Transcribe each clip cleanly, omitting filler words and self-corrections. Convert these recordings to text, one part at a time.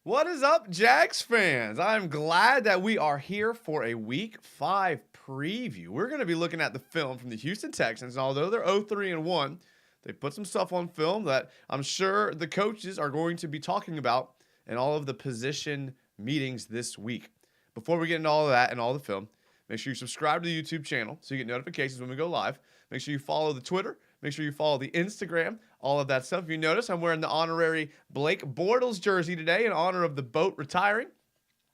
What is up, Jags fans? I'm glad that we are here for a Week 5 preview. We're going to be looking at the film from the Houston Texans, and although they're 0-3-1, they put some stuff on film that I'm sure the coaches are going to be talking about in all of the position meetings this week. Before we get into all of that and all the film, make sure you subscribe to the YouTube channel so you get notifications when we go live. Make sure you follow the Twitter. Make sure you follow the Instagram, all of that stuff. If you notice, I'm wearing the honorary Blake Bortles jersey today in honor of the boat retiring.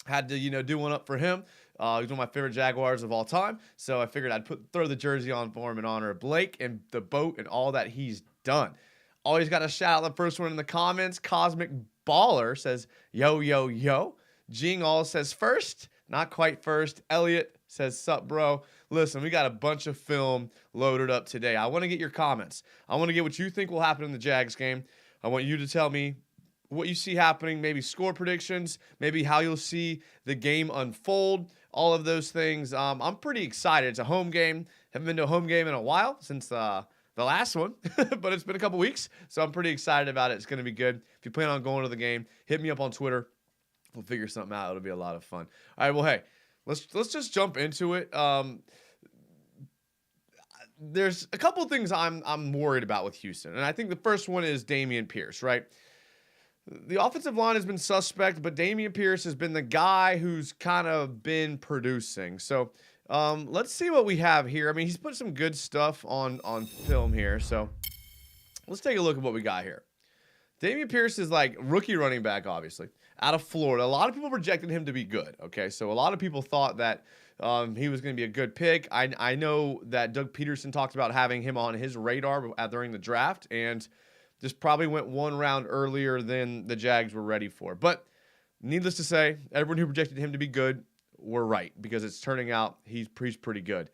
Had to, do one up for him. He's one of my favorite Jaguars of all time. So I figured I'd throw the jersey on for him in honor of Blake and the boat and all that he's done. Always got to shout out the first one in the comments. Cosmic Baller says, yo, yo, yo. Jing All says first. Not quite first. Elliot says, sup, bro. Listen, we got a bunch of film loaded up today. I want to get your comments. I want to get what you think will happen in the Jags game. I want you to tell me what you see happening, maybe score predictions, maybe how you'll see the game unfold, all of those things. I'm pretty excited. It's a home game. Haven't been to a home game in a while since the last one, but it's been a couple weeks, so I'm pretty excited about it. It's going to be good. If you plan on going to the game, hit me up on Twitter. We'll figure something out. It'll be a lot of fun. All right, well, hey, let's just jump into it. There's a couple of things I'm worried about with Houston, and I think the first one is Damien Pierce, right? The offensive line has been suspect, but Damien Pierce has been the guy who's kind of been producing. So let's see what we have here. I mean, he's put some good stuff on film here, so let's take a look at what we got here. Damien Pierce is like rookie running back, obviously, out of Florida. A lot of people projected him to be good, okay? So a lot of people thought that he was going to be a good pick. I know that Doug Peterson talked about having him on his radar during the draft, and just probably went one round earlier than the Jags were ready for. But needless to say, everyone who projected him to be good were right, because it's turning out he's pretty good.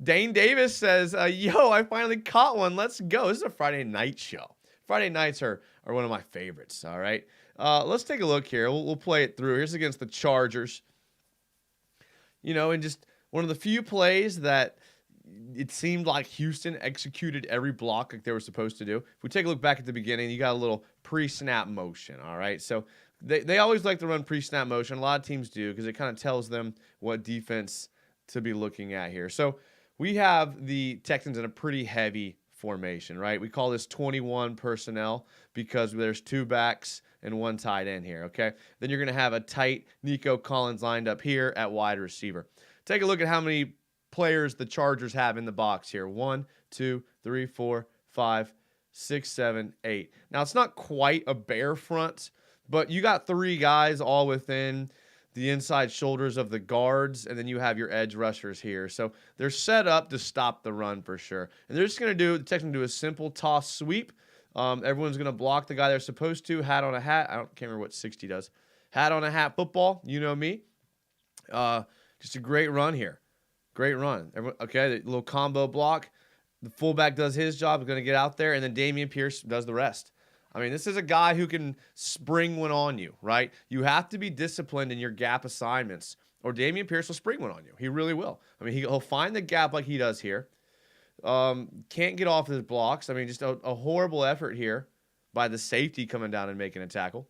Dane Davis says, yo, I finally caught one. Let's go. This is a Friday night show. Friday nights are one of my favorites, all right? Let's take a look here. We'll play it through. Here's against the Chargers. And just one of the few plays that it seemed like Houston executed every block like they were supposed to do. If we take a look back at the beginning, you got a little pre-snap motion, all right? So they always like to run pre-snap motion. A lot of teams do, because it kind of tells them what defense to be looking at here. So we have the Texans in a pretty heavy formation, right? We call this 21 personnel because there's two backs and one tight end here, okay? Then you're going to have a tight Nico Collins lined up here at wide receiver. Take a look at how many players the Chargers have in the box here. 1, 2, 3, 4, 5, 6, 7, 8. Now, it's not quite a bear front, but you got three guys all within the inside shoulders of the guards, and then you have your edge rushers here. So they're set up to stop the run for sure. And they're just going to the Texans do a simple toss sweep. Everyone's going to block the guy they're supposed to. Hat on a hat. Can't remember what 60 does. Hat on a hat football. You know me. Just a great run here. Great run. Okay, the little combo block. The fullback does his job. He's going to get out there, and then Damien Pierce does the rest. I mean, this is a guy who can spring one on you, right? You have to be disciplined in your gap assignments, or Damien Pierce will spring one on you. He really will. I mean, he'll find the gap like he does here. Can't get off his blocks. I mean, just a horrible effort here by the safety coming down and making a tackle.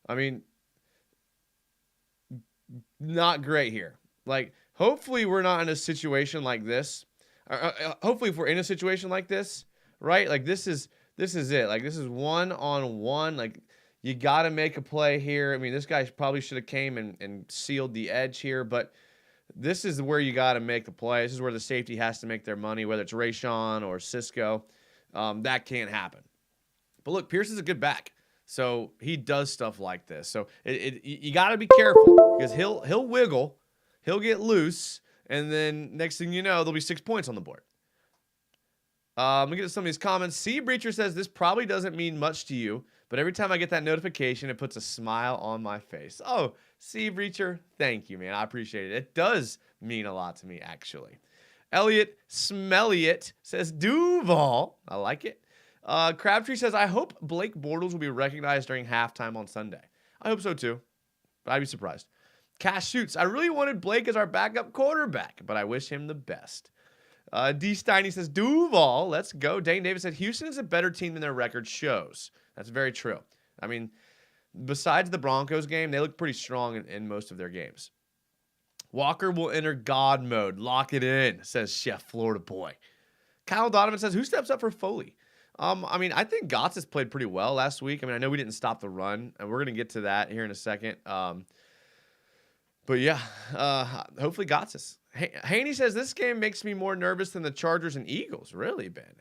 I mean, not great here. Like, hopefully we're not in a situation like this. Hopefully if we're in a situation like this, right? Like, this is it. Like, this is one-on-one. Like, you got to make a play here. I mean, this guy probably should have came and sealed the edge here, but this is where you got to make the play. This is where the safety has to make their money, whether it's Rayshawn or Cisco. That can't happen. But look, Pierce is a good back, so he does stuff like this. So you got to be careful, because he'll wiggle, he'll get loose, and then next thing you know, there'll be 6 points on the board. Let me get to some of these comments. C. Breacher says, this probably doesn't mean much to you, but every time I get that notification, it puts a smile on my face. Oh, C. Breacher, thank you, man. I appreciate it. It does mean a lot to me, actually. Elliot Smelliot says, Duval. I like it. Crabtree says, I hope Blake Bortles will be recognized during halftime on Sunday. I hope so, too, but I'd be surprised. Cash Shoots, I really wanted Blake as our backup quarterback, but I wish him the best. D. Steiny says, Duval, let's go. Dane Davis said, Houston is a better team than their record shows. That's very true. I mean, besides the Broncos game, they look pretty strong in most of their games. Walker will enter God mode. Lock it in, says Chef Florida Boy. Kyle Donovan says, who steps up for Foley? I mean, I think Gotts has played pretty well last week. I mean, I know we didn't stop the run, and we're going to get to that here in a second. But yeah, hopefully Gotts is. Haney says, this game makes me more nervous than the Chargers and Eagles. Really, Ben?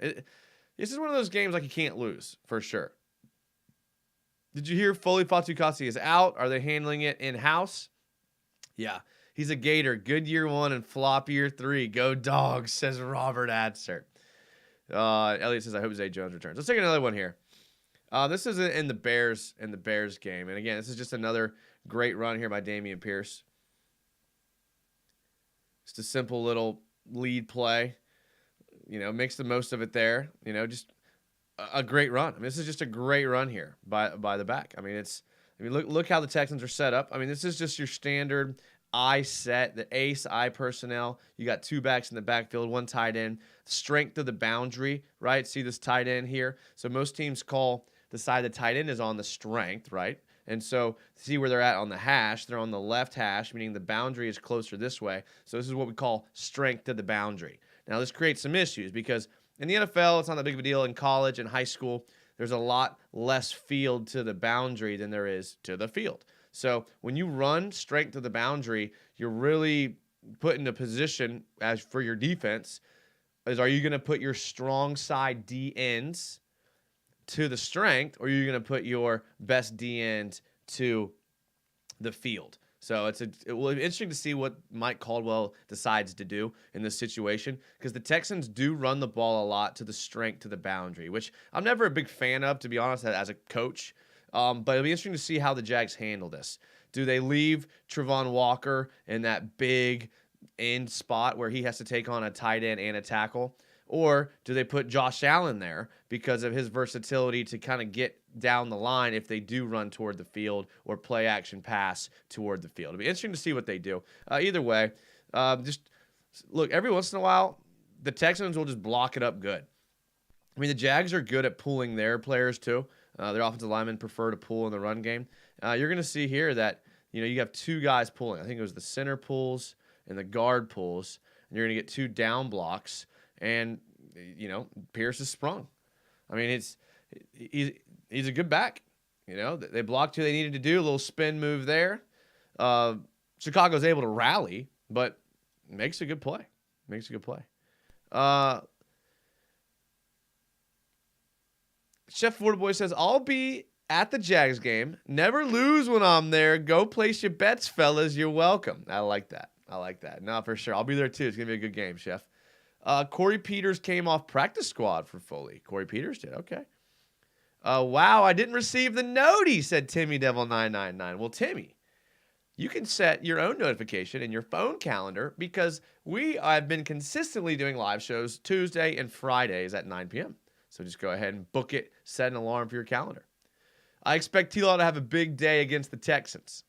This is one of those games like you can't lose, for sure. Did you hear Foley Fatukasi is out? Are they handling it in-house? Yeah. He's a Gator. Good year 1 and flop year 3. Go Dogs, says Robert Adser. Elliot says, I hope Zay Jones returns. Let's take another one here. This is in the Bears game. And again, this is just another great run here by Damien Pierce. Just a simple little lead play. Makes the most of it there. Just a great run. I mean, this is just a great run here by the back. I mean, look how the Texans are set up. I mean, this is just your standard I set, the ace I personnel. You got 2 backs in the backfield, 1 tight end. Strength of the boundary, right? See this tight end here? So most teams call the side the tight end is on the strength, right? And so see where they're at on the hash. They're on the left hash, meaning the boundary is closer this way. So this is what we call strength to the boundary. Now this creates some issues because in the NFL, it's not that big of a deal. In college and high school, there's a lot less field to the boundary than there is to the field. So when you run strength to the boundary, you're really put in a position as for your defense is, are you going to put your strong side D ends to the strength, or are you going to put your best D end to the field? So it will be interesting to see what Mike Caldwell decides to do in this situation, because the Texans do run the ball a lot to the strength to the boundary, which I'm never a big fan of, to be honest, as a coach. But it'll be interesting to see how the Jags handle this. Do they leave Travon Walker in that big end spot where he has to take on a tight end and a tackle? Or do they put Josh Allen there because of his versatility to kind of get down the line if they do run toward the field or play action pass toward the field? It'll be interesting to see what they do. Either way, just look, every once in a while, the Texans will just block it up good. I mean, the Jags are good at pulling their players too. Their offensive linemen prefer to pull in the run game. You're going to see here that you have 2 guys pulling. I think it was the center pulls and the guard pulls. And you're going to get 2 down blocks, and Pierce is sprung. I mean, he's a good back. They blocked who they needed to do. A little spin move there. Chicago's able to rally, but makes a good play. Chef Florida Boy says, I'll be at the Jags game. Never lose when I'm there. Go place your bets, fellas. You're welcome. I like that. No, for sure. I'll be there too. It's going to be a good game, Chef. Corey Peters came off practice squad for Foley. Corey Peters did. Okay. Wow, I didn't receive the noti, said Timmy Devil 999. Well, Timmy, you can set your own notification in your phone calendar because we have been consistently doing live shows Tuesday and Fridays at 9 p.m. So just go ahead and book it, set an alarm for your calendar. I expect T-Law to have a big day against the Texans.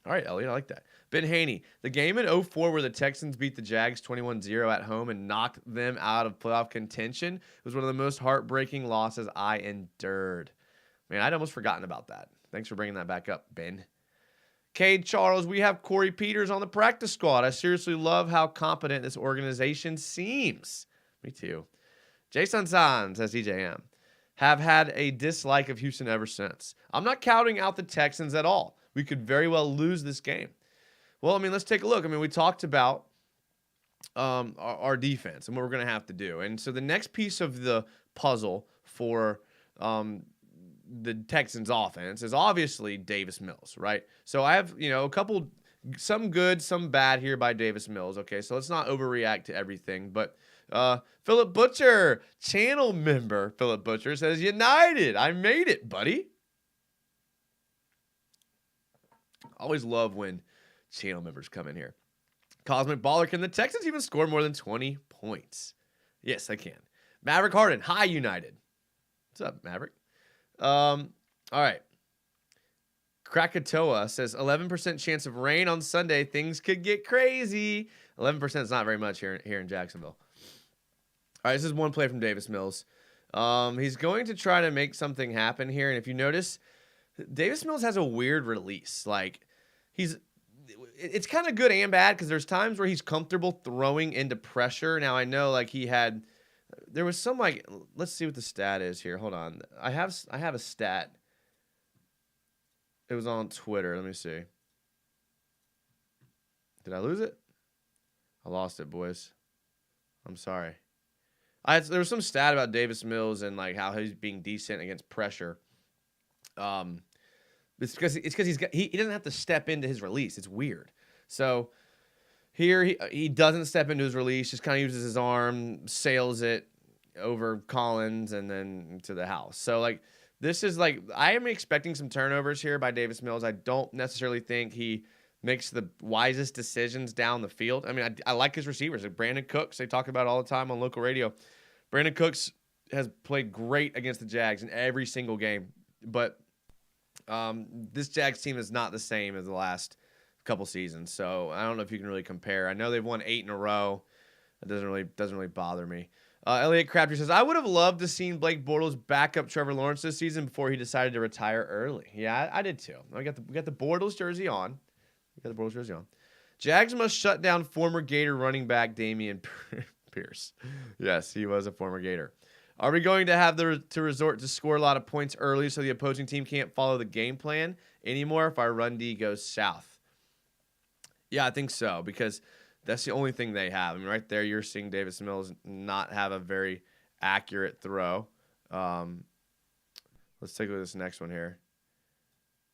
All right, Elliot, I like that. Ben Haney, the game in 2004 where the Texans beat the Jags 21-0 at home and knocked them out of playoff contention was one of the most heartbreaking losses I endured. Man, I'd almost forgotten about that. Thanks for bringing that back up, Ben. Cade Charles, we have Corey Peters on the practice squad. I seriously love how competent this organization seems. Me too. Jason San, says DJM, have had a dislike of Houston ever since. I'm not counting out the Texans at all. We could very well lose this game. Well, I mean, let's take a look. I mean, we talked about our defense and what we're going to have to do. And so the next piece of the puzzle for the Texans offense is obviously Davis Mills, right? So I have, a couple, some good, some bad here by Davis Mills. Okay, so let's not overreact to everything. But Phillip Butcher, channel member Phillip Butcher, says, United, I made it, buddy. Always love when channel members come in here. Cosmic Baller, can the Texans even score more than 20 points? Yes, they can. Maverick Harden, hi, United. What's up, Maverick? All right. Krakatoa says 11% chance of rain on Sunday. Things could get crazy. 11% is not very much here in Jacksonville. All right, this is one play from Davis Mills. He's going to try to make something happen here. And if you notice, Davis Mills has a weird release. Like, it's kind of good and bad because there's times where he's comfortable throwing into pressure. Now, I know, like, there was some, like, let's see what the stat is here. Hold on. I have a stat. It was on Twitter. Let me see. Did I lose it? I lost it, boys. I'm sorry. There was some stat about Davis Mills and, like, how he's being decent against pressure. It's because he doesn't have to step into his release. It's weird. So here he doesn't step into his release, just kind of uses his arm, sails it over Collins and then to the house. So, like, this is, like, I am expecting some turnovers here by Davis Mills. I don't necessarily think he makes the wisest decisions down the field. I mean, I like his receivers. Like Brandon Cooks, they talk about it all the time on local radio. Brandon Cooks has played great against the Jags in every single game. But this Jags team is not the same as the last couple seasons. So I don't know if you can really compare. I know they've won 8 in a row. It doesn't really bother me. Elliot Crabtree says, I would have loved to seen Blake Bortles back up Trevor Lawrence this season before he decided to retire early. Yeah, I did too. We got the Bortles jersey on. Jags must shut down former Gator running back Damien Pierce. Yes, he was a former Gator. Are we going to have to resort to score a lot of points early so the opposing team can't follow the game plan anymore if our run D goes south? Yeah, I think so, because that's the only thing they have. I mean, right there, you're seeing Davis Mills not have a very accurate throw. Let's take a look at this next one here.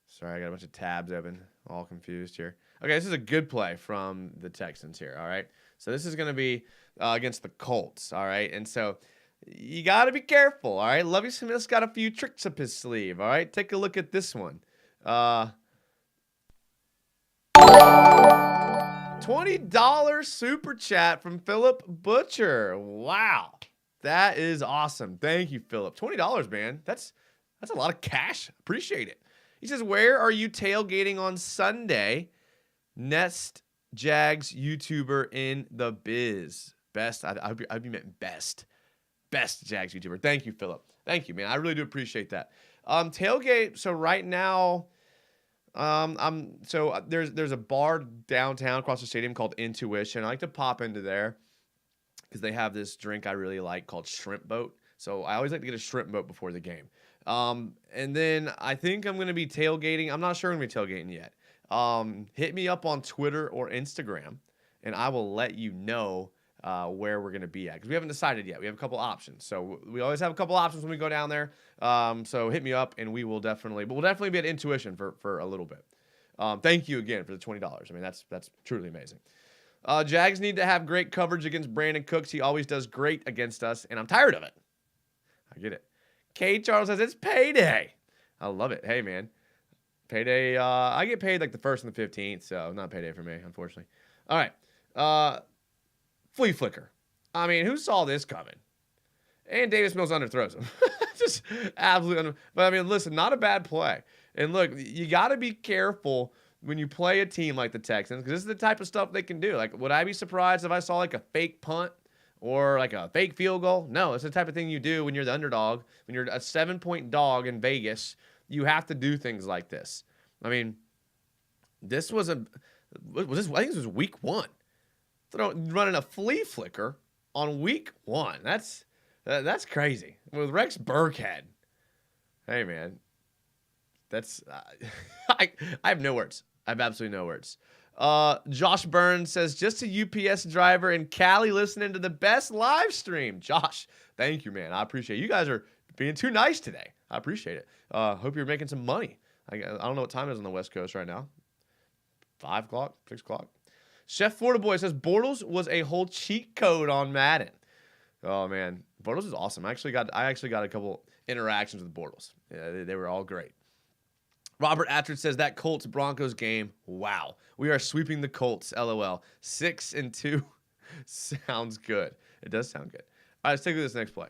Sorry, I got a bunch of tabs open, all confused here. Okay, this is a good play from the Texans here, all right? So this is going to be against the Colts, all right? And so you got to be careful, all right? Lovie Smith's got a few tricks up his sleeve, all right? Take a look at this one. $20 super chat from Phillip Butcher. Wow. That is awesome. Thank you, Phillip. $20, man. That's a lot of cash. Appreciate it. He says, where are you tailgating on Sunday? Next Jags YouTuber in the biz. Best. I'd be meant best. Best Jags YouTuber. Thank you, Phillip. Thank you, man. I really do appreciate that. Tailgate. So right now, there's a bar downtown across the stadium called Intuition. I like to pop into there because they have this drink I really like called Shrimp Boat. So I always like to get a shrimp boat before the game. And then I think I'm going to be tailgating. I'm not sure I'm going to be tailgating yet. Hit me up on Twitter or Instagram, and I will let you know where we're going to be at, because we haven't decided yet. We have a couple options. So we always have a couple options when we go down there. So hit me up, and we'll definitely be at Intuition for a little bit. Thank you again for the $20. I mean, that's truly amazing. Jags need to have great coverage against Brandon Cooks. He always does great against us, and I'm tired of it. I get it. K. Charles says, it's payday. I love it. Hey, man. Payday. I get paid like the 1st and the 15th, so not payday for me, unfortunately. All right. Flea flicker. I mean, who saw this coming? And Davis Mills underthrows him. Just absolutely But, I mean, listen, not a bad play. And, look, you got to be careful when you play a team like the Texans, because this is the type of stuff they can do. Like, would I be surprised if I saw, like, a fake punt or, like, a fake field goal? No, it's the type of thing you do when you're the underdog. When you're a 7-point dog in Vegas, you have to do things like this. I mean, this was I think this was week 1. Running a flea flicker on week 1. That's crazy. With Rex Burkhead. Hey, man. That's I have no words. I have absolutely no words. Josh Burns says, just a UPS driver in Cali listening to the best live stream. Josh, thank you, man. I appreciate it. You guys are being too nice today. I appreciate it. Hope you're making some money. I don't know what time it is on the West Coast right now. 5 o'clock, 6 o'clock. Chef Fortaboy says, Bortles was a whole cheat code on Madden. Oh, man. Bortles is awesome. I actually got a couple interactions with Bortles. Yeah, they were all great. Robert Attridge says, that Colts-Broncos game, wow. We are sweeping the Colts, LOL. 6-2 sounds good. It does sound good. All right, let's take a look at this next play.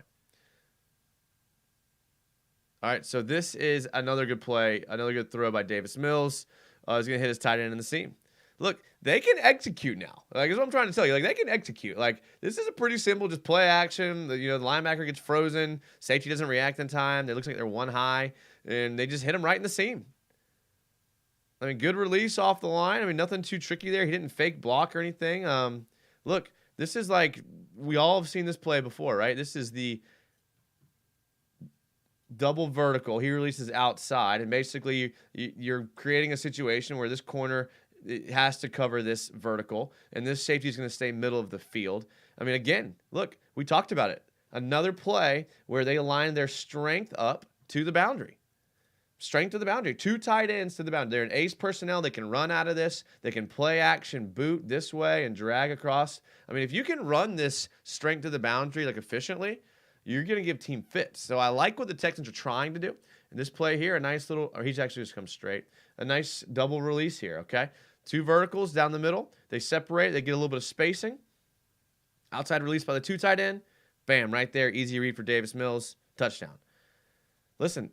All right, so this is another good play, another good throw by Davis Mills. He's going to hit his tight end in the seam. Look, they can execute now. Like, that's what I'm trying to tell you. Like, they can execute. Like, this is a pretty simple, just play action. The linebacker gets frozen. Safety doesn't react in time. It looks like they're one high. and they just hit him right in the seam. I mean, good release off the line. I mean, nothing too tricky there. He didn't fake block or anything. Look, this is like, we all have seen this play before, right? This is the double vertical. He releases outside, and basically you're creating a situation where this corner has to cover this vertical, and this safety is going to stay middle of the field. I mean, again, look, we talked about it. Another play where they align their strength up to the boundary. Strength to the boundary. 2 tight ends to the boundary. They're an ace personnel. They can run out of this. They can play action, boot this way, and drag across. I mean, if you can run this strength to the boundary like efficiently, you're going to give team fits. So I like what the Texans are trying to do. In this play here, a nice little, or he's actually just come straight. A nice double release here, okay? 2 verticals down the middle. They separate. They get a little bit of spacing. Outside release by the 2 tight end. Bam, right there. Easy read for Davis Mills. Touchdown. Listen,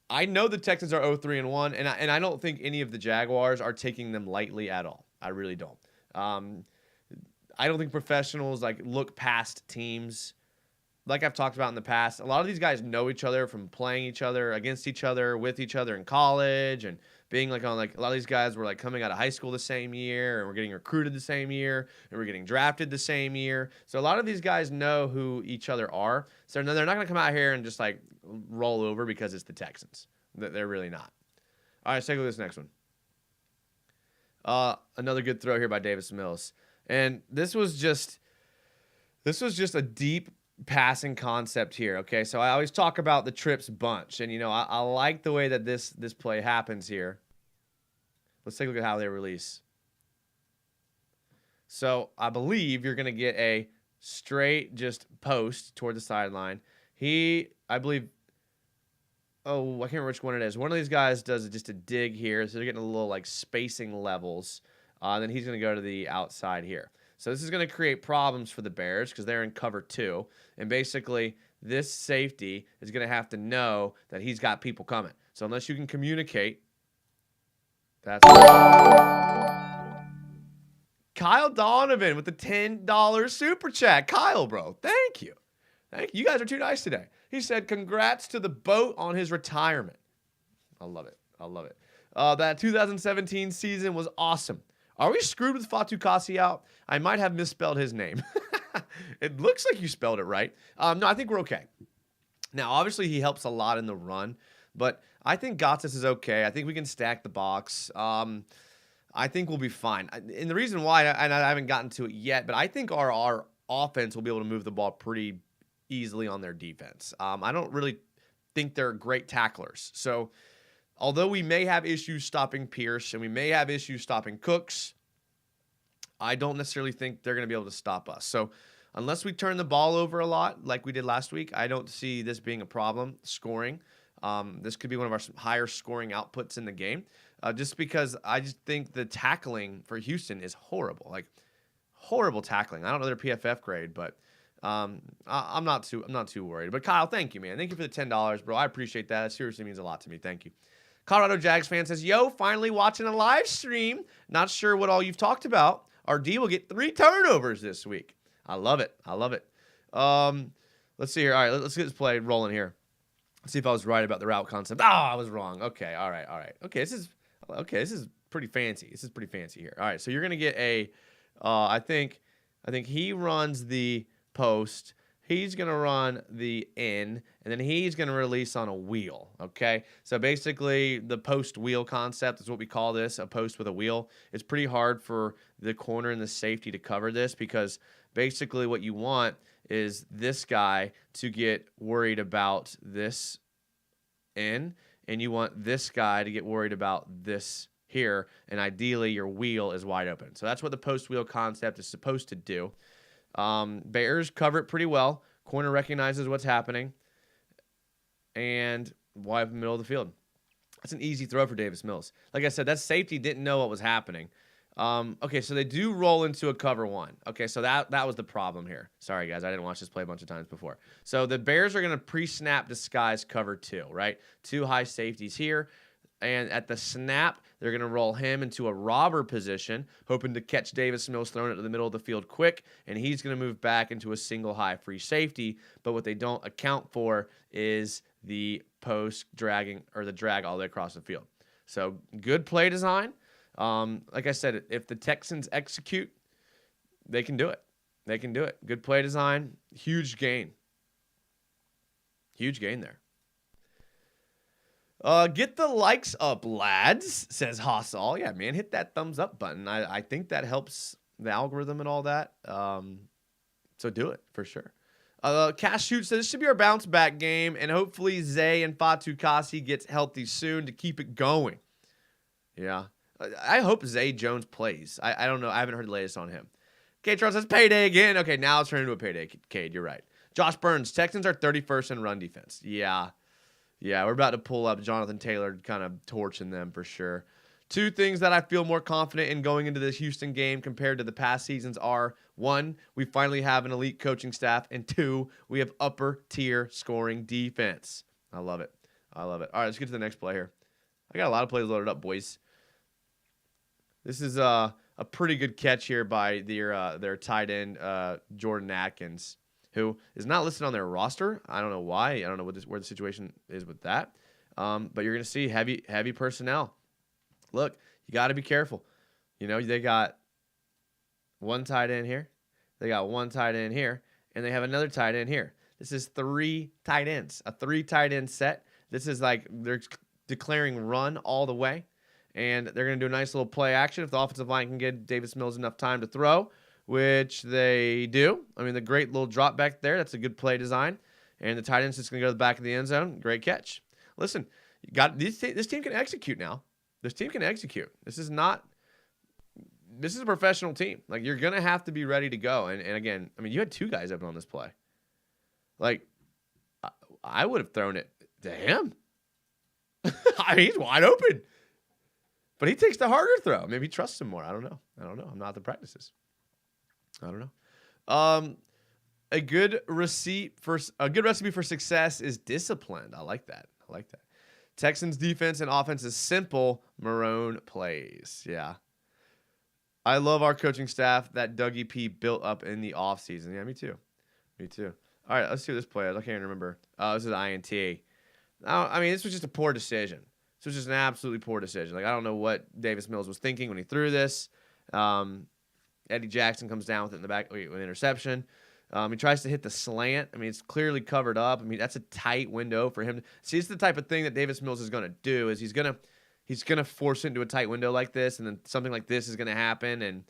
I know the Texans are 0-3-1, and I don't think any of the Jaguars are taking them lightly at all. I really don't. I don't think professionals look past teams. Like I've talked about in the past, a lot of these guys know each other from playing each other, against each other, with each other in college, and being on a lot of these guys were coming out of high school the same year, and we're getting recruited the same year, and we're getting drafted the same year. So a lot of these guys know who each other are. So they're not going to come out here and just roll over because it's the Texans. They're really not. All right, let's take a look at this next one. Another good throw here by Davis Mills. And this was just a deep passing concept here, okay? So I always talk about the trips bunch, and I like the way that this play happens here. Let's take a look at how they release. So I believe you're going to get a straight just post toward the sideline. I believe, I can't remember which one it is. One of these guys does just a dig here, so they're getting a little spacing levels. Then he's going to go to the outside here. So this is going to create problems for the Bears because they're in cover 2. And basically, this safety is going to have to know that he's got people coming. So unless you can communicate, that's Kyle Donovan with the $10 super chat. Kyle, bro, thank you. Thank you. You guys are too nice today. He said, congrats to the boat on his retirement. I love it. I love it. That 2017 season was awesome. Are we screwed with Fatu Kasi out? I might have misspelled his name. It looks like you spelled it right. No, I think we're okay. Now, obviously, he helps a lot in the run, but I think Gotsis is okay. I think we can stack the box. I think we'll be fine. And the reason why, and I haven't gotten to it yet, but I think our offense will be able to move the ball pretty easily on their defense. I don't really think they're great tacklers. So, although we may have issues stopping Pierce and we may have issues stopping Cooks, I don't necessarily think they're going to be able to stop us. So unless we turn the ball over a lot like we did last week, I don't see this being a problem scoring. This could be one of our higher scoring outputs in the game, just because I just think the tackling for Houston is horrible. Horrible tackling. I don't know their PFF grade, but I'm not too worried. But Kyle, thank you, man. Thank you for the $10, bro. I appreciate that. It seriously means a lot to me. Thank you. Colorado Jags fan says, yo, finally watching a live stream. Not sure what all you've talked about. Our D will get 3 turnovers this week. I love it. I love it. Let's see here. All right, let's get this play rolling here. Let's see if I was right about the route concept. I was wrong. Okay, all right. Okay, this is pretty fancy. This is pretty fancy here. All right, so you're going to get a I think he runs the post. He's going to run the in, and then he's going to release on a wheel, okay? So basically, the post wheel concept is what we call this, a post with a wheel. It's pretty hard for the corner and the safety to cover this because basically what you want is this guy to get worried about this in, and you want this guy to get worried about this here, and ideally your wheel is wide open. So that's what the post wheel concept is supposed to do. Bears cover it pretty well. Corner recognizes what's happening. And wide open middle of the field. That's an easy throw for Davis Mills. Like I said, that safety didn't know what was happening. Okay, so they do roll into a cover 1. Okay, so that was the problem here. Sorry, guys. I didn't watch this play a bunch of times before. So the Bears are going to pre-snap disguise cover 2, right? 2 high safeties here. And at the snap, they're going to roll him into a robber position, hoping to catch Davis Mills throwing it to the middle of the field quick, and he's going to move back into a single high free safety. But what they don't account for is the post dragging or the drag all the way across the field. So good play design. Like I said, if the Texans execute, they can do it. They can do it. Good play design. Huge gain. Huge gain there. Get the likes up, lads, says Hassall. Yeah, man, hit that thumbs up button. I think that helps the algorithm and all that. So do it for sure. Cash Shoot says this should be our bounce back game, and hopefully Zay and Fatu Kasi gets healthy soon to keep it going. Yeah. I hope Zay Jones plays. I don't know. I haven't heard the latest on him. K. Charles says payday again. Okay, now it's turning into a payday, Cade. You're right. Josh Burns, Texans are 31st in run defense. Yeah. Yeah, we're about to pull up Jonathan Taylor kind of torching them for sure. Two things that I feel more confident in going into this Houston game compared to the past seasons are, one, we finally have an elite coaching staff, and two, we have upper-tier scoring defense. I love it. I love it. All right, let's get to the next play here. I got a lot of plays loaded up, boys. This is a pretty good catch here by their tight end, Jordan Atkins, who is not listed on their roster. I don't know why. I don't know where the situation is with that. But you're going to see heavy personnel. Look, you got to be careful. You know, they got one tight end here. They got one tight end here. And they have another tight end here. This is 3 tight ends, a 3 tight end set. This is like they're declaring run all the way. And they're going to do a nice little play action if the offensive line can get Davis Mills enough time to throw, which they do. I mean, the great little drop back there. That's a good play design. And the tight end's just going to go to the back of the end zone. Great catch. Listen, you got this team can execute now. This team can execute. This is a professional team. Like, you're going to have to be ready to go. And again, I mean, you had 2 guys open on this play. Like, I would have thrown it to him. I mean, he's wide open. But he takes the harder throw. Maybe he trusts him more. I don't know. I'm not at the practices. I don't know. A good recipe for success is disciplined. I like that. Texans defense and offense is simple. Marone plays. Yeah. I love our coaching staff that Dougie P built up in the offseason. Yeah, me too. All right, let's see what this play is. I can't remember. This is INT. Now, I mean, this was just a poor decision. This was just an absolutely poor decision. Like, I don't know what Davis Mills was thinking when he threw this. Eddie Jackson comes down with it in the back with an interception. He tries to hit the slant. I mean, it's clearly covered up. I mean, that's a tight window for him. See, it's the type of thing that Davis Mills is going to do is he's going to force it into a tight window like this, and then something like this is going to happen, and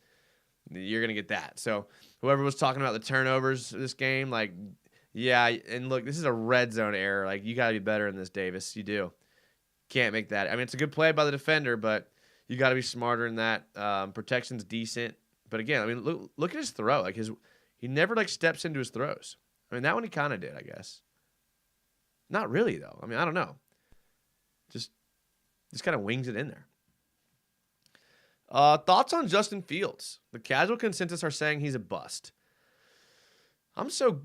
you're going to get that. So whoever was talking about the turnovers this game, like, yeah, and look, this is a red zone error. Like, you got to be better in this, Davis. You do. Can't make that. I mean, it's a good play by the defender, but you got to be smarter in that. Protection's decent. But again, I mean, look at his throw. Like, he never, like, steps into his throws. I mean, that one he kind of did, I guess. Not really, though. I mean, I don't know. Just kind of wings it in there. Thoughts on Justin Fields? The casual consensus are saying he's a bust. I'm so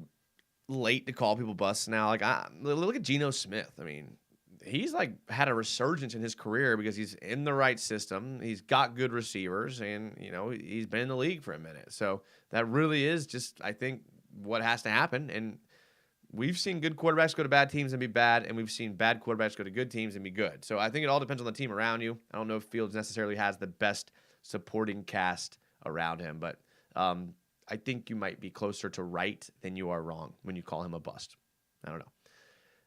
late to call people busts now. Like, look at Geno Smith. I mean, he's like had a resurgence in his career because he's in the right system. He's got good receivers, and you know he's been in the league for a minute. So that really is just, I think, what has to happen. And we've seen good quarterbacks go to bad teams and be bad, and we've seen bad quarterbacks go to good teams and be good. So I think it all depends on the team around you. I don't know if Fields necessarily has the best supporting cast around him, but I think you might be closer to right than you are wrong when you call him a bust. I don't know.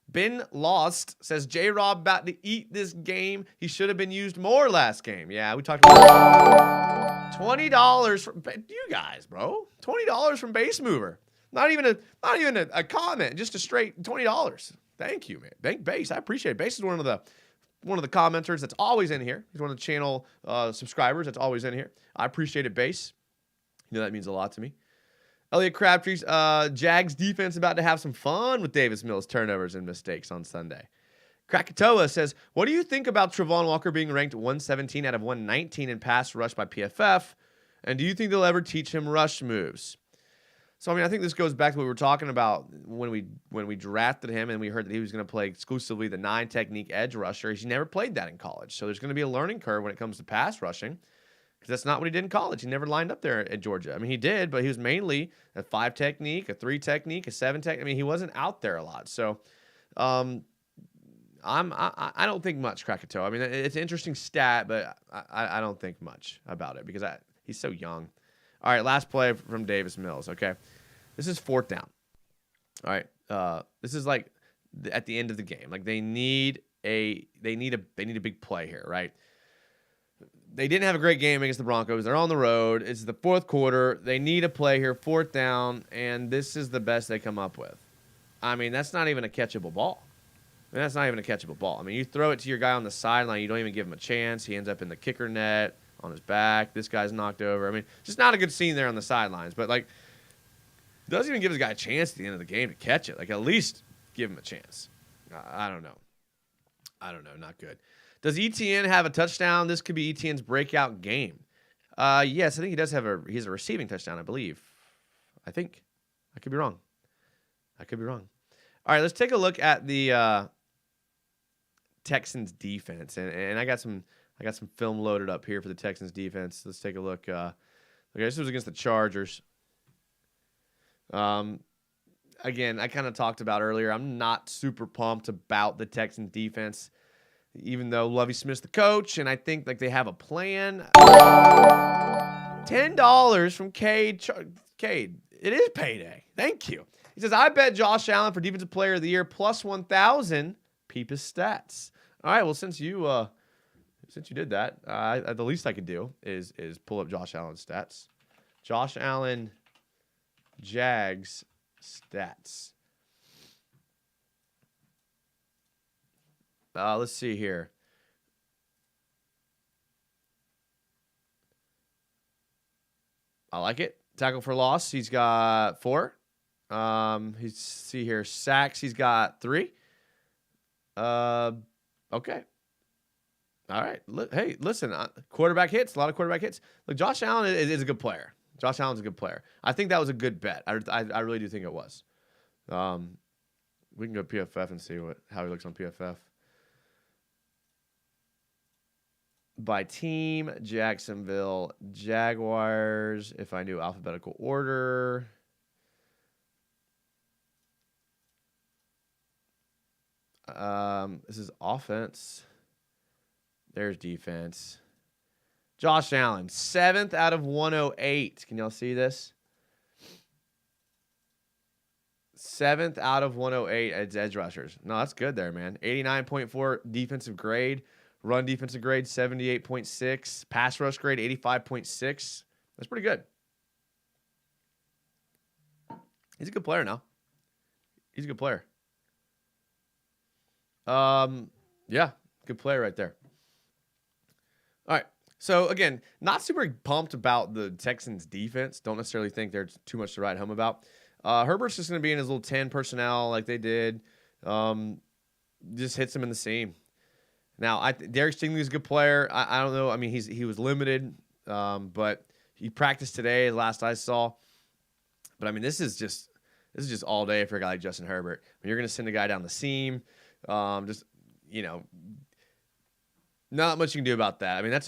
Ben Lost says, J-Rob about to eat this game. He should have been used more last game. Yeah, we talked about $20 from you guys, bro. $20 from Base Mover. Not even a comment, just a straight $20. Thank you, man. Thank Base. I appreciate it. Base is one of the commenters that's always in here. He's one of the channel subscribers that's always in here. I appreciate it, Base. You know that means a lot to me. Elliot Crabtree's Jags defense about to have some fun with Davis Mills' turnovers and mistakes on Sunday. Krakatoa says, what do you think about Travon Walker being ranked 117 out of 119 in pass rush by PFF? And do you think they'll ever teach him rush moves? So, I mean, I think this goes back to what we were talking about when we drafted him and we heard that he was going to play exclusively the 9 technique edge rusher. He's never played that in college. So there's going to be a learning curve when it comes to pass rushing. Because that's not what he did in college. He never lined up there at Georgia. I mean, he did, but he was mainly a 5 technique, a 3 technique, a 7 technique. I mean, he wasn't out there a lot. So, I I don't think much, Krakatoa. I mean, it's an interesting stat, but I don't think much about it because he's so young. All right, last play from Davis Mills. Okay, this is 4th down. All right, this is like at the end of the game. Like they need a big play here, right? They didn't have a great game against the Broncos. They're on the road. It's the 4th quarter. They need a play here, 4th down, and this is the best they come up with. I mean, that's not even a catchable ball. I mean, you throw it to your guy on the sideline, you don't even give him a chance. He ends up in the kicker net on his back. This guy's knocked over. I mean, just not a good scene there on the sidelines. But, like, doesn't even give his guy a chance at the end of the game to catch it. Like, at least give him a chance. I don't know. Not good. Does ETN have a touchdown? This could be ETN's breakout game. Yes, I think he does have he has a receiving touchdown, I believe. I think. I could be wrong. All right, let's take a look at the Texans defense, and I got some film loaded up here for the Texans defense. Let's take a look. Okay, this was against the Chargers. Again, I kind of talked about earlier. I'm not super pumped about the Texans defense, even though Lovie Smith's the coach, and I think like they have a plan. $10 from Cade. Cade, it is payday. Thank you. He says, I bet Josh Allen for Defensive Player of the Year plus 1,000. Peep his stats. All right, well, since you did that, the least I could do is pull up Josh Allen's stats. Josh Allen, Jags stats. Let's see here. I like it. Tackle for loss, he's got 4. See here, sacks, he's got 3. Okay. All right. Hey, listen, quarterback hits, a lot of quarterback hits. Look, Josh Allen is a good player. Josh Allen's a good player. I think that was a good bet. I really do think it was. We can go PFF and see how he looks on PFF. By team, Jacksonville Jaguars, if I knew alphabetical order. This is offense. There's defense. Josh Allen, 7th out of 108. Can y'all see this? 7th out of 108 as edge rushers. No, that's good there, man. 89.4 defensive grade. Run defensive grade, 78.6. Pass rush grade, 85.6. That's pretty good. He's a good player now. He's a good player. Yeah, good player right there. All right. So, again, not super pumped about the Texans' defense. Don't necessarily think there's too much to write home about. Herbert's just going to be in his little 10 personnel like they did. Just hits him in the seam. Now, Derek Stingley's a good player. I don't know. I mean, he was limited, but he practiced today, last I saw. But, I mean, this is just all day for a guy like Justin Herbert. When you're going to send a guy down the seam, not much you can do about that. I mean, I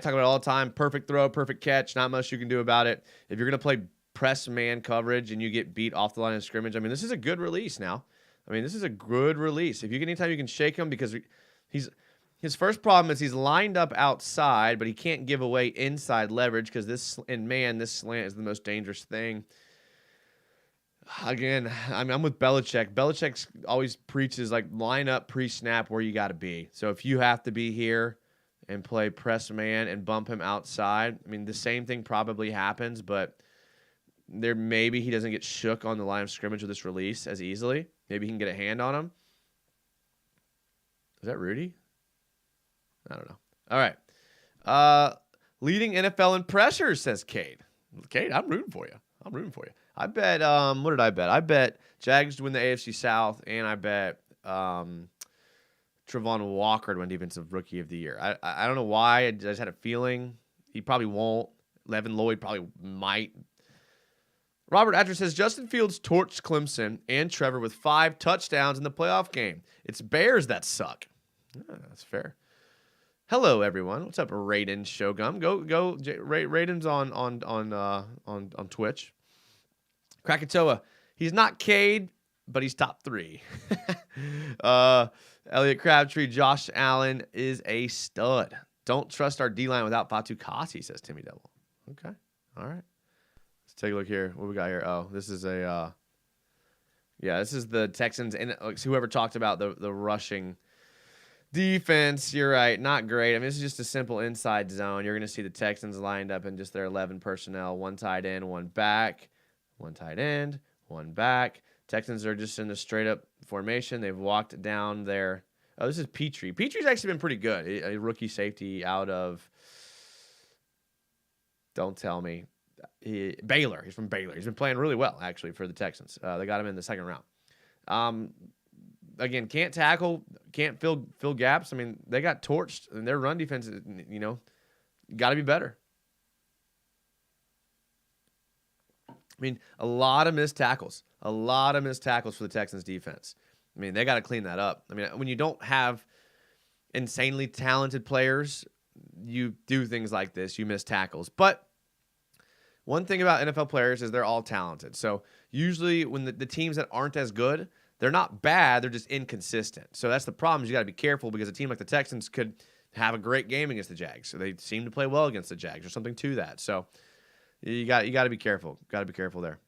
talk about it all the time. Perfect throw, perfect catch. Not much you can do about it. If you're going to play press man coverage and you get beat off the line of scrimmage, I mean, this is a good release now. If anytime you can shake him, because his first problem is he's lined up outside, but he can't give away inside leverage because this slant is the most dangerous thing. Again, I'm with Belichick. Belichick always preaches like line up pre-snap where you got to be. So if you have to be here and play press man and bump him outside, I mean the same thing probably happens, but maybe he doesn't get shook on the line of scrimmage with this release as easily. Maybe he can get a hand on him. Is that Rudy? I don't know. All right. Leading NFL in pressures, says Cade. Cade, I'm rooting for you. I bet, what did I bet? I bet Jags to win the AFC South, and I bet Travon Walker to win Defensive Rookie of the Year. I don't know why. I just had a feeling. He probably won't. Levin Lloyd probably might. Robert Atcher says, Justin Fields torched Clemson and Trevor with 5 touchdowns in the playoff game. It's Bears that suck. That's fair. Hello, everyone. What's up, Raiden Shogun? Go. Raiden's on Twitch. Krakatoa. He's not Cade. but he's top 3. Elliott Crabtree, Josh Allen is a stud. Don't trust our D-line without Fatu Kasi, says Timmy Devil. Okay. All right. Let's take a look here. What we got here? Oh, this is a this is the Texans and whoever talked about the rushing defense. You're right. Not great. I mean, this is just a simple inside zone. You're going to see the Texans lined up in just their 11 personnel, one tight end, one back, one tight end, one back. Texans are just in the straight up formation. They've walked down there. Oh, this is Petrie. Petrie's actually been pretty good. A rookie safety out of, don't tell me, Baylor. He's from Baylor. He's been playing really well, actually, for the Texans. They got him in the second round. Again, can't tackle, can't fill gaps. I mean, they got torched, and their run defense, got to be better. I mean, a lot of missed tackles. A lot of missed tackles for the Texans defense. I mean, they got to clean that up. I mean, when you don't have insanely talented players, you do things like this. You miss tackles. But one thing about NFL players is they're all talented. So usually when the teams that aren't as good, they're not bad. They're just inconsistent. So that's the problem. You got to be careful because a team like the Texans could have a great game against the Jags. So they seem to play well against the Jags or something to that. So you got to be careful. Got to be careful there.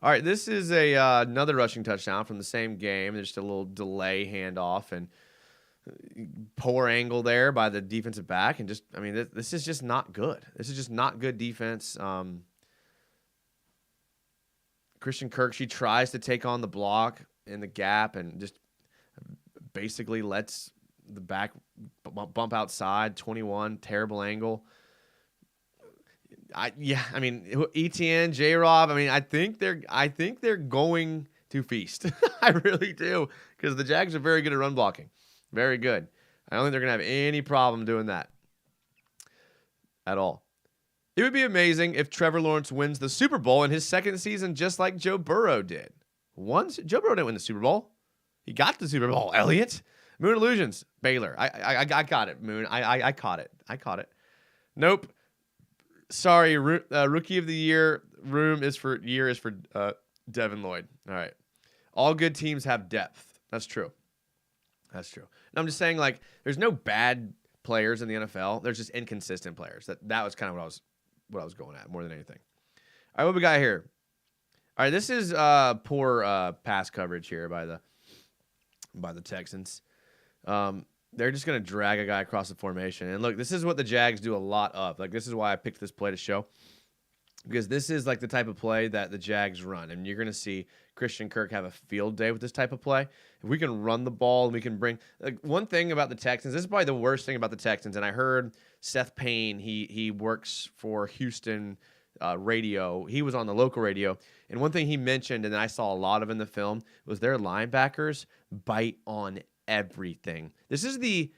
All right, this is another rushing touchdown from the same game. There's just a little delay handoff and poor angle there by the defensive back. And just, I mean, this is just not good. This is just not good defense. Christian Kirk, she tries to take on the block in the gap and just basically lets the back bump outside. 21, terrible angle. ETN, J-Rob, I think they're going to feast. I really do, because the Jags are very good at run blocking. Very good. I don't think they're going to have any problem doing that at all. It would be amazing if Trevor Lawrence wins the Super Bowl in his second season just like Joe Burrow did. Joe Burrow didn't win the Super Bowl. He got the Super Bowl, Elliott. Moon Illusions, Baylor. I got it, Moon. I caught it. Nope. Sorry, Rookie of the Year is for Devin Lloyd. All right. All good teams have depth. That's true. And I'm just saying, there's no bad players in the NFL. There's just inconsistent players. That was kind of what I was going at more than anything. All right, what we got here? All right, this is poor pass coverage here by the Texans. They're just going to drag a guy across the formation. And look, this is what the Jags do a lot of. This is why I picked this play to show. Because this is the type of play that the Jags run. And you're going to see Christian Kirk have a field day with this type of play. If we can run the ball and we can bring... one thing about the Texans, this is probably the worst thing about the Texans, and I heard Seth Payne, he works for Houston radio. He was on the local radio. And one thing he mentioned, and I saw a lot of in the film, was their linebackers bite on everything. This is the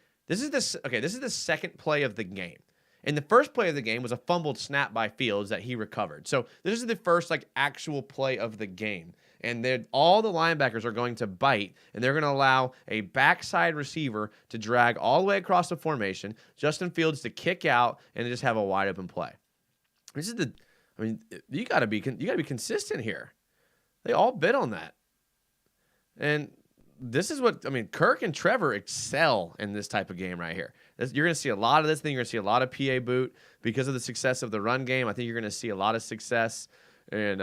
second play of the game. And the first play of the game was a fumbled snap by Fields that he recovered. So this is the first actual play of the game. And all the linebackers are going to bite, and they're going to allow a backside receiver to drag all the way across the formation, Justin Fields to kick out, and just have a wide open play. You got to be consistent here. They all bid on that. And this is what, Kirk and Trevor excel in this type of game right here. You're going to see a lot of this thing. You're going to see a lot of PA boot because of the success of the run game. I think you're going to see a lot of success. And,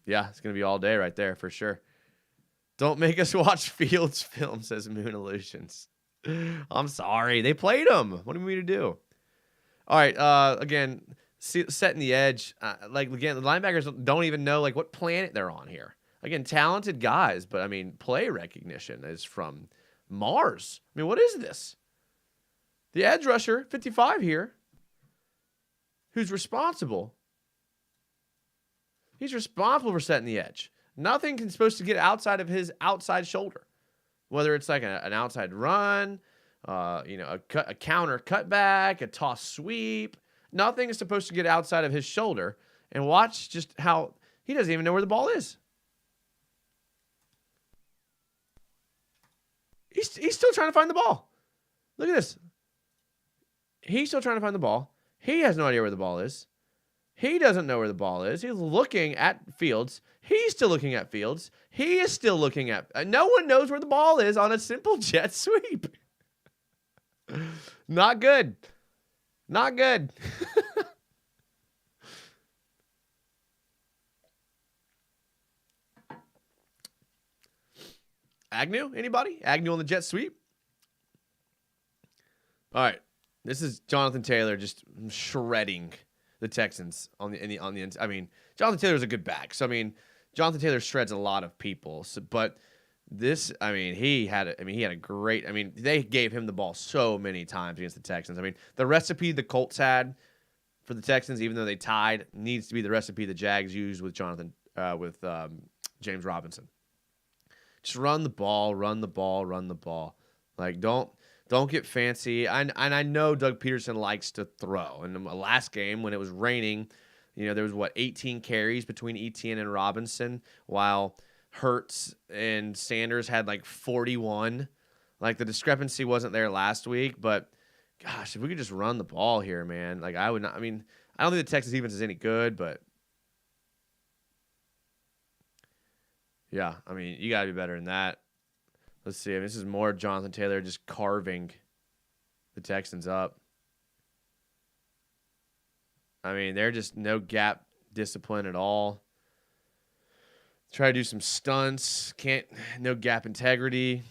it's going to be all day right there for sure. Don't make us watch Fields film, says Moon Illusions. I'm sorry. They played him. What do you mean to do? All right. Again, setting the edge. Again, the linebackers don't even know, what planet they're on here. Again, talented guys, but, play recognition is from Mars. What is this? The edge rusher, 55 here, who's responsible. He's responsible for setting the edge. Nothing is supposed to get outside of his outside shoulder, whether it's an outside run, a counter cutback, a toss sweep. Nothing is supposed to get outside of his shoulder. And watch just how he doesn't even know where the ball is. He's still trying to find the ball. Look at this. He's still trying to find the ball. He has no idea where the ball is. He doesn't know where the ball is. He's looking at Fields. He's still looking at Fields. He is still looking at. No one knows where the ball is on a simple jet sweep. Not good. Not good. Agnew? Anybody? Agnew on the jet sweep? All right. This is Jonathan Taylor just shredding the Texans on the. I mean, Jonathan Taylor's a good back. So I mean, Jonathan Taylor shreds a lot of people. So, but this, I mean, he had a great. I mean, they gave him the ball so many times against the Texans. I mean, the recipe the Colts had for the Texans, even though they tied, needs to be the recipe the Jags used with James Robinson. Just run the ball, run the ball, run the ball. Like don't get fancy. And I know Doug Peterson likes to throw. In the last game when it was raining, there was 18 carries between Etienne and Robinson, while Hurts and Sanders had like 41. Like the discrepancy wasn't there last week, but gosh, if we could just run the ball here, man. Like I would not. I mean, I don't think the Texas defense is any good, but yeah, I mean, you got to be better than that. Let's see. I mean, this is more Jonathan Taylor just carving the Texans up. I mean, they're just no gap discipline at all. Try to do some stunts. No gap integrity.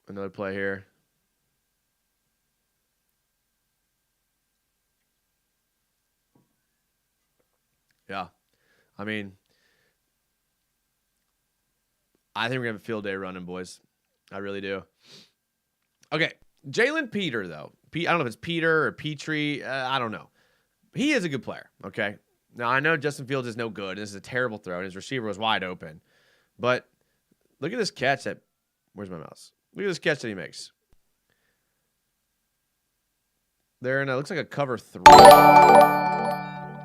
Another play here. Yeah. I mean, I think we're going to have a field day running, boys. I really do. Okay. Jalen Petrie, though. I don't know if it's Peter or Petrie. I don't know. He is a good player, okay? Now, I know Justin Fields is no good. This is a terrible throw, and his receiver was wide open. But look at this catch that – where's my mouse? Look at this catch that he makes. There, and it looks like a cover 3.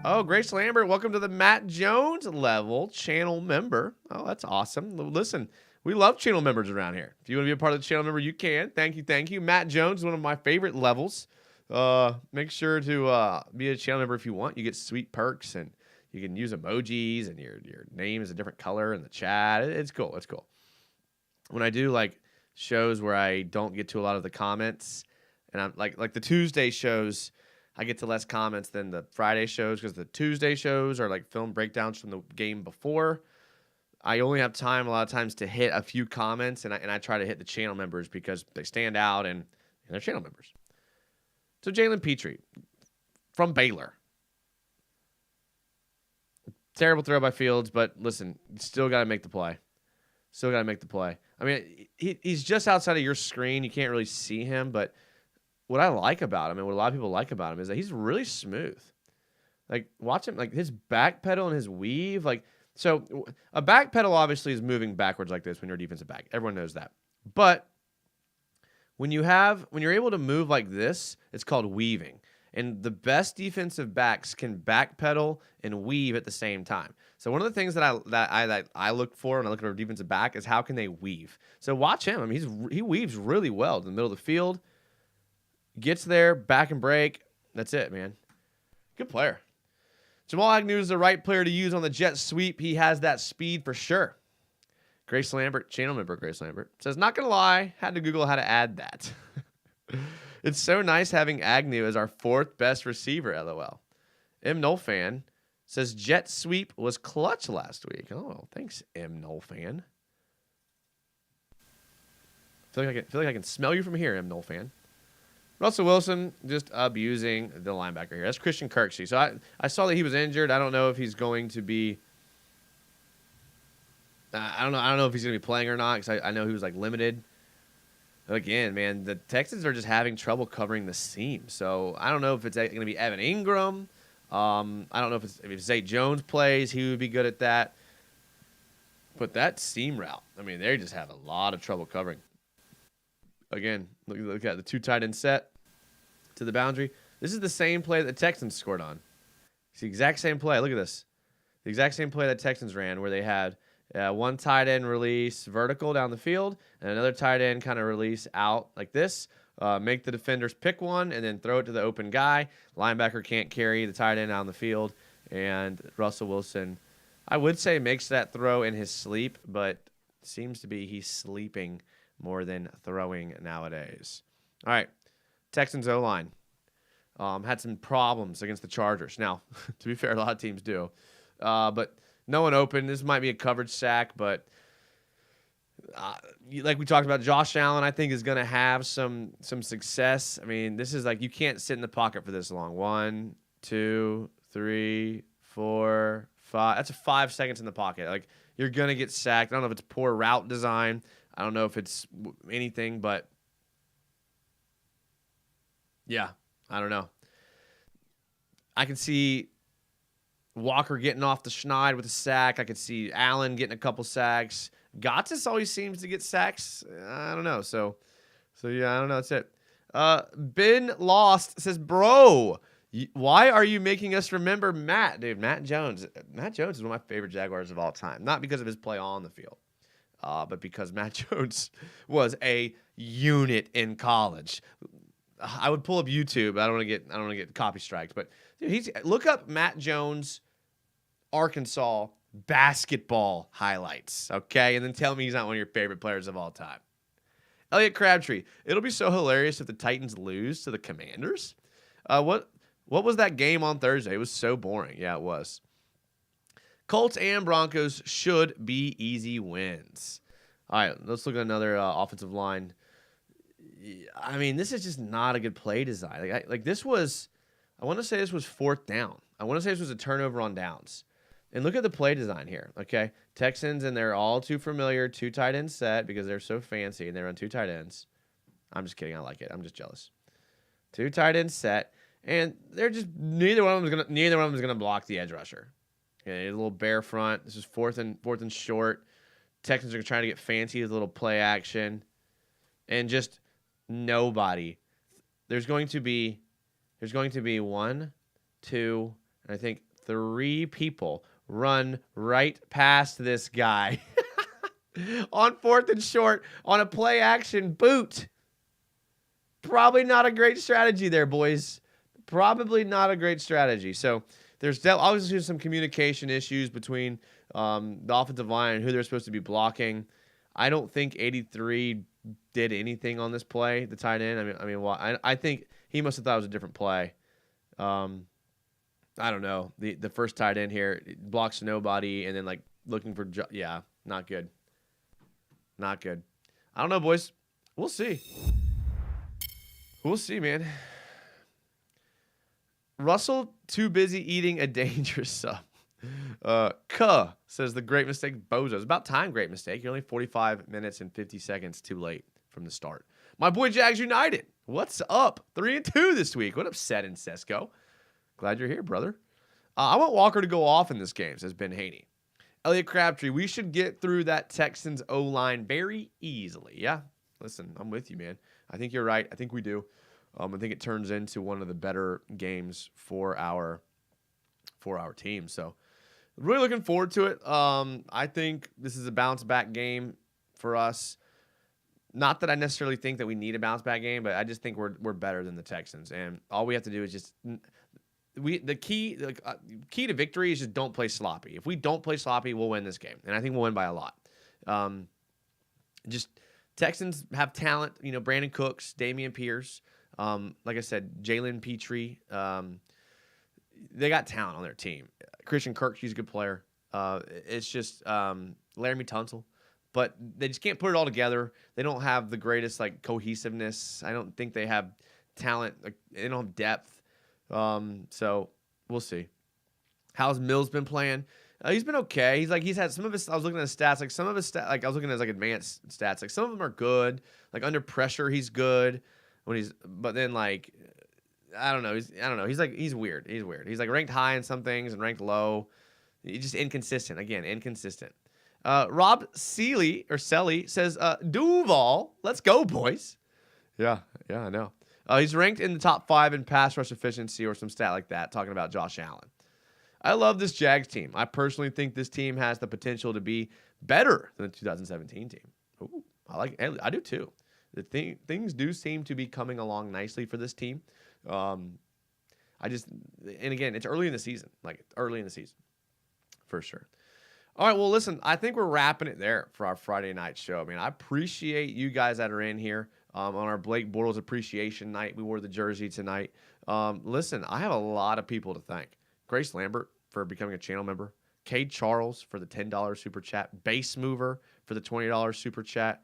Oh, Grace Lambert, welcome to the Matt Jones level channel member. Oh, that's awesome. Listen, we love channel members around here. If you want to be a part of the channel member, you can. Thank you. Matt Jones is one of my favorite levels. Make sure to be a channel member if you want. You get sweet perks, and you can use emojis, and your name is a different color in the chat. It's cool. It's cool. When I do like shows where I don't get to a lot of the comments, and I'm like the Tuesday shows, I get to less comments than the Friday shows because the Tuesday shows are like film breakdowns from the game before. I only have time a lot of times to hit a few comments, and I try to hit the channel members because they stand out and they're channel members. So Jalen Petrie from Baylor. Terrible throw by Fields, but listen, still got to make the play. I mean, he's just outside of your screen. You can't really see him, but what I like about him and what a lot of people like about him is that he's really smooth. Like, watch him, like his back pedal and his weave. Like, so a back pedal obviously is moving backwards like this when you're a defensive back. Everyone knows that. But when you're able to move like this, it's called weaving. And the best defensive backs can backpedal and weave at the same time. So one of the things that I look for when I look at a defensive back is how can they weave. So watch him. I mean, he weaves really well in the middle of the field. Gets there, back and break. That's it, man. Good player. Jamal Agnew is the right player to use on the jet sweep. He has that speed for sure. Grace Lambert, channel member Grace Lambert, says, not going to lie, had to Google how to add that. It's so nice having Agnew as our 4th best receiver, LOL. M. Null fan says, jet sweep was clutch last week. Oh, thanks, M. Null fan. Feel like I can smell you from here, M. Null fan. Russell Wilson just abusing the linebacker here. That's Christian Kirksey. So I saw that he was injured. I don't know if he's going to be I don't know if he's going to be playing or not because I know he was like limited. Again, man, the Texans are just having trouble covering the seam. So I don't know if it's going to be Evan Ingram. I don't know if Zay Jones plays, he would be good at that. But that seam route, I mean, they just have a lot of trouble covering. Again, look at the 2 tight end set to the boundary. This is the same play that the Texans scored on. It's the exact same play. Look at this. The exact same play that Texans ran where they had one tight end release vertical down the field and another tight end kind of release out like this. Make the defenders pick one and then throw it to the open guy. Linebacker can't carry the tight end out on the field. And Russell Wilson, I would say, makes that throw in his sleep, but seems to be he's sleeping more than throwing nowadays. All right, Texans O-line. Had some problems against the Chargers. Now, to be fair, a lot of teams do. But no one open. This might be a coverage sack, but like we talked about, Josh Allen, I think, is going to have some success. I mean, this is like you can't sit in the pocket for this long. 1, 2, 3, 4, 5. That's 5 seconds in the pocket. Like, you're going to get sacked. I don't know if it's poor route design. I don't know if it's anything, but yeah, I don't know. I can see Walker getting off the schneid with a sack. I could see Allen getting a couple sacks. Gottis always seems to get sacks. I don't know. So yeah, I don't know. That's it. Ben Lost says, bro, why are you making us remember Matt? Dude, Matt Jones. Matt Jones is one of my favorite Jaguars of all time. Not because of his play on the field, but because Matt Jones was a unit in college. I would pull up YouTube. I don't want to get copy striked, but dude, look up Matt Jones, Arkansas basketball highlights, okay? And then tell me he's not one of your favorite players of all time. Elliot Crabtree. It'll be so hilarious if the Titans lose to the Commanders. What was that game on Thursday? It was so boring. Yeah, it was. Colts and Broncos should be easy wins. All right, let's look at another offensive line. I mean, this is just not a good play design. This was, I want to say this was 4th down. I want to say this was a turnover on downs. And look at the play design here, okay? Texans, and they're all too familiar, 2 tight end set because they're so fancy, and they run 2 tight ends. I'm just kidding. I like it. I'm just jealous. 2 tight end set, and they're just neither one of them is gonna block the edge rusher. Okay, a little bear front. This is fourth and short. Texans are trying to get fancy with a little play action, and just nobody. There's going to be 1, 2, and I think 3 people run right past this guy on 4th and short on a play action boot. Probably not a great strategy there, boys. Probably not a great strategy. So there's obviously some communication issues between the offensive line and who they're supposed to be blocking. I don't think 83 did anything on this play, the tight end. I think he must have thought it was a different play. I don't know. The first tight end here blocks nobody and then like looking for not good. Not good. I don't know, boys. We'll see. We'll see, man. Russell too busy eating a dangerous sub. Kuh says the great mistake Bozo. It's about time, great mistake. You're only 45 minutes and 50 seconds too late from the start. My boy Jags United. What's up? 3-2 this week. What up, Seth and Sesko? Glad you're here, brother. I want Walker to go off in this game, says Ben Haney. Elliot Crabtree, we should get through that Texans O-line very easily. Yeah, listen, I'm with you, man. I think you're right. I think we do. I think it turns into one of the better games for our team. So really looking forward to it. I think this is a bounce-back game for us. Not that I necessarily think that we need a bounce-back game, but I just think we're better than the Texans. And all we have to do is just the key to victory is just don't play sloppy. If we don't play sloppy, we'll win this game, and I think we'll win by a lot. Just Texans have talent. You know, Brandon Cooks, Damien Pierce. Like I said, Jalen Petrie. They got talent on their team. Christian Kirk, he's a good player. It's just Laramie Tunsil. But they just can't put it all together. They don't have the greatest cohesiveness. I don't think they have talent. They don't have depth. So we'll see. How's Mills been playing? He's been okay. He's had some of his. I was looking at his stats. Some of his I was looking at his advanced stats. Some of them are good. Under pressure, he's good. But then I don't know. He's weird. He's weird. He's ranked high in some things and ranked low. He's just inconsistent. Again, inconsistent. Rob Selly says, Duval, let's go, boys. Yeah, I know. He's ranked in the top 5 in pass rush efficiency or some stat like that, talking about Josh Allen. I love this Jags team. I personally think this team has the potential to be better than the 2017 team. Ooh, I do too. things do seem to be coming along nicely for this team. And again, it's early in the season, for sure. All right, well, listen, I think we're wrapping it there for our Friday night show. I mean, I appreciate you guys that are in here on our Blake Bortles Appreciation Night. We wore the jersey tonight. Listen, I have a lot of people to thank. Grace Lambert for becoming a channel member. Cade Charles for the $10 super chat. Base Mover for the $20 super chat.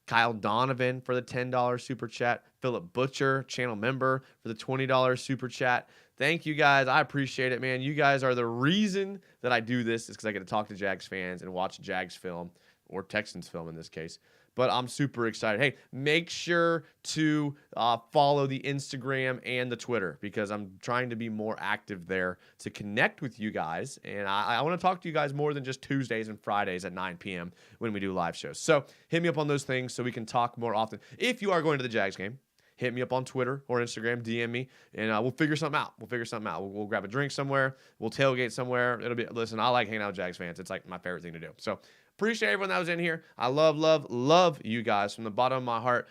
Kyle Donovan for the $10 super chat. Phillip Butcher, channel member, for the $20 super chat. Thank you guys. I appreciate it, man. You guys are the reason that I do this, is because I get to talk to Jags fans and watch Jags film, or Texans film in this case. But I'm super excited. Hey, make sure to follow the Instagram and the Twitter, because I'm trying to be more active there to connect with you guys. And I want to talk to you guys more than just Tuesdays and Fridays at 9 p.m. when we do live shows. So hit me up on those things so we can talk more often. If you are going to the Jags game, hit me up on Twitter or Instagram, DM me, and we'll figure something out. We'll grab a drink somewhere. We'll tailgate somewhere. Listen, I like hanging out with Jags fans. It's like my favorite thing to do. So appreciate everyone that was in here. I love you guys from the bottom of my heart.